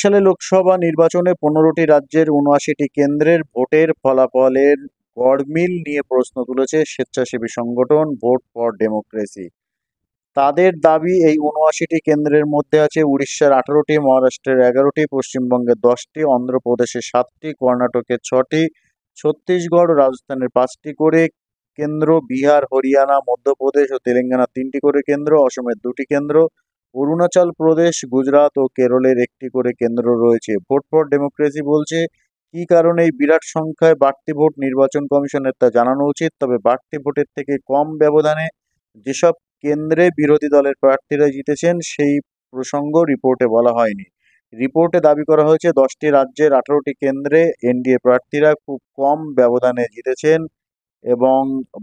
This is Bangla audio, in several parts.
সালে লোকসভা নির্বাচনে ১৫টি রাজ্যের ৭৯টি কেন্দ্রের ভোটের ফলাফলের গড়মিল নিয়ে প্রশ্ন তুলেছে স্বেচ্ছাসেবী সংগঠন ভোট ফর ডেমোক্রেসি। তাদের দাবি, এই ৭৯টি কেন্দ্রের মধ্যে আছে উড়িষ্যার ১৮টি, মহারাষ্ট্রের ১১টি, পশ্চিমবঙ্গের 10টি, অন্ধ্রপ্রদেশের 7টি, কর্ণাটকের 6টি, ছত্তিশগড় ও রাজস্থানের 5টি করে কেন্দ্র, বিহার, হরিয়ানা, মধ্যপ্রদেশ ও তেলেঙ্গানার 3টি করে কেন্দ্র, অসমের 2টি কেন্দ্র, অরুণাচল প্রদেশ, গুজরাট ও কেরলের 1টি করে কেন্দ্র রয়েছে। ভোট ফর ডেমোক্রেসি বলছে, কী কারণে এই বিরাট সংখ্যায় বাড়তি ভোট নির্বাচন কমিশনের তা জানানো উচিত। তবে বাড়তি ভোটের থেকে কম ব্যবধানে যেসব কেন্দ্রে বিরোধী দলের প্রার্থীরা জিতেছেন সেই প্রসঙ্গ রিপোর্টে বলা হয়নি। রিপোর্টে দাবি করা হয়েছে 10টি রাজ্যের 18টি কেন্দ্রে এনডিএ প্রার্থীরা খুব কম ব্যবধানে জিতেছেন এবং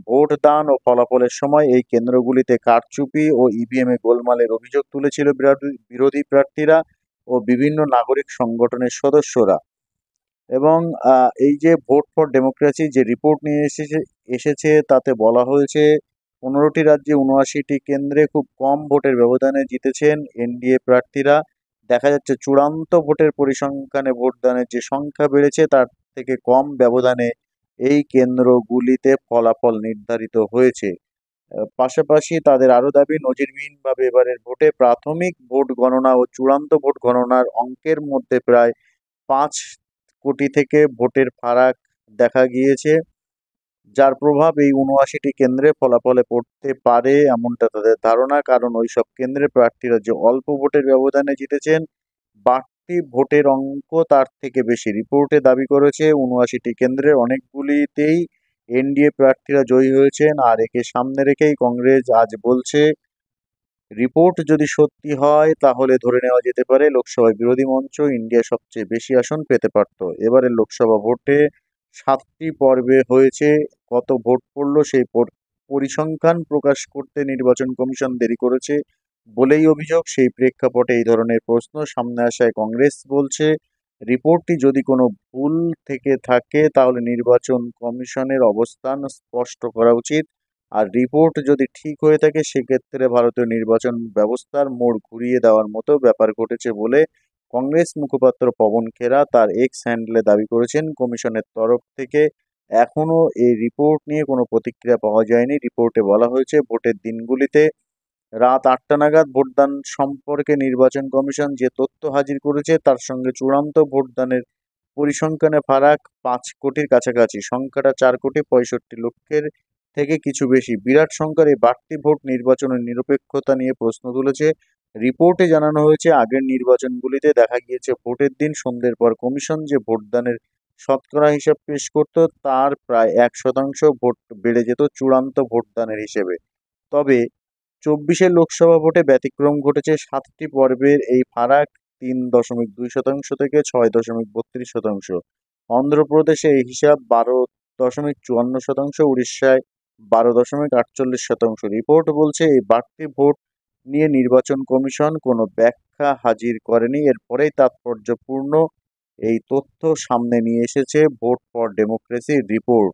ভোটদান ও ফলাফলের সময় এই কেন্দ্রগুলিতে কারচুপি ও ইভিএমে গোলমালের অভিযোগ তুলেছিল বিরোধী প্রার্থীরা ও বিভিন্ন নাগরিক সংগঠনের সদস্যরা। এবং এই যে ভোট ফর ডেমোক্রেসি যে রিপোর্ট নিয়ে এসেছে তাতে বলা হয়েছে ১৫টি রাজ্যে ৭৯টি কেন্দ্রে খুব কম ভোটের ব্যবধানে জিতেছেন এনডিএ প্রার্থীরা। দেখা যাচ্ছে চূড়ান্ত ভোটের পরিসংখ্যানে ভোটদানের যে সংখ্যা বেড়েছে তার থেকে কম ব্যবধানে এই কেন্দ্রগুলিতে ফলাফল নির্ধারিত হয়েছে। পাশাপাশি তাদের আরও দাবি, নজিরবিহীনভাবে এবারের ভোটে প্রাথমিক ভোট গণনা ও চূড়ান্ত ভোট গণনার অঙ্কের মধ্যে প্রায় ৫ কোটি থেকে ভোটের ফারাক দেখা গিয়েছে, যার প্রভাব এই ৭৯টি কেন্দ্রে ফলাফলে পড়তে পারে এমনটা তাদের ধারণা। কারণ ওইসব কেন্দ্রে প্রার্থীরা যে অল্প ভোটের ব্যবধানে জিতেছেন, বাড়তি ভোটের অঙ্ক তার থেকে বেশি। রিপোর্টে দাবি করেছে ৭৯টি কেন্দ্রের অনেকগুলিতেই এনডিএ প্রার্থীরা জয়ী হয়েছেন। আর একে সামনে রেখেই কংগ্রেস আজ বলছে, রিপোর্ট যদি সত্যি হয় তাহলে ধরে নেওয়া যেতে পারে লোকসভায় বিরোধী মঞ্চ ইন্ডিয়া সবচেয়ে বেশি আসন পেতে পারত। এবারের লোকসভা ভোটে 7টি পর্বে হয়েছে। কত ভোট পড়ল সেই পরিসংখ্যান প্রকাশ করতে নির্বাচন কমিশন দেরি করেছে বলেই অভিযোগ। সেই প্রেক্ষাপটে এই ধরনের প্রশ্ন সামনে আসায় কংগ্রেস বলছে, রিপোর্টটি যদি কোনো ভুল থেকে থাকে তাহলে নির্বাচন কমিশনের অবস্থান স্পষ্ট করা উচিত। আর রিপোর্ট যদি ঠিক হয়ে থাকে সেক্ষেত্রে ভারতীয় নির্বাচন ব্যবস্থার মোড় ঘুরিয়ে দেওয়ার মতো ব্যাপার ঘটেছে বলে কংগ্রেস মুখপাত্র পবন খেরা তার এক্স হ্যান্ডেলে দাবি করেছেন। কমিশনের তরফ থেকে এখনও এই রিপোর্ট নিয়ে কোনো প্রতিক্রিয়া পাওয়া যায়নি। রিপোর্টে বলা হয়েছে, ভোটের দিনগুলিতে রাত 8টা নাগাদ ভোটদান সম্পর্কে নির্বাচন কমিশন যে তথ্য হাজির করেছে তার সঙ্গে চূড়ান্ত ভোটদানের পরিসংখ্যানে ফারাক 5 কোটির কাছাকাছি। সংখ্যাটা 4,65,00,000 থেকে কিছু বেশি। বিরাট সংখ্যার এই বাড়তি ভোট নির্বাচনের নিরপেক্ষতা নিয়ে প্রশ্ন তুলেছে। রিপোর্টে জানানো হয়েছে, আগের নির্বাচনগুলিতে দেখা গিয়েছে ভোটের দিন সন্ধ্যের পর কমিশন যে ভোটদানের শতকরা হিসাব পেশ করত তার প্রায় 1% ভোট বেড়ে যেত চূড়ান্ত ভোটদানের হিসেবে। তবে 24-এর লোকসভা ভোটে ব্যতিক্রম ঘটেছে। 7টি পর্বের এই ফারাক 3.2% থেকে 6.32%। অন্ধ্রপ্রদেশে এই হিসাব 12.54%, উড়িষ্যায় 12.48%। রিপোর্ট বলছে, এই বাড়তি ভোট নিয়ে নির্বাচন কমিশন কোনো ব্যাখ্যা হাজির করেনি। এরপরেই তাৎপর্যপূর্ণ এই তথ্য সামনে নিয়ে এসেছে ভোট ফর ডেমোক্রেসির রিপোর্ট।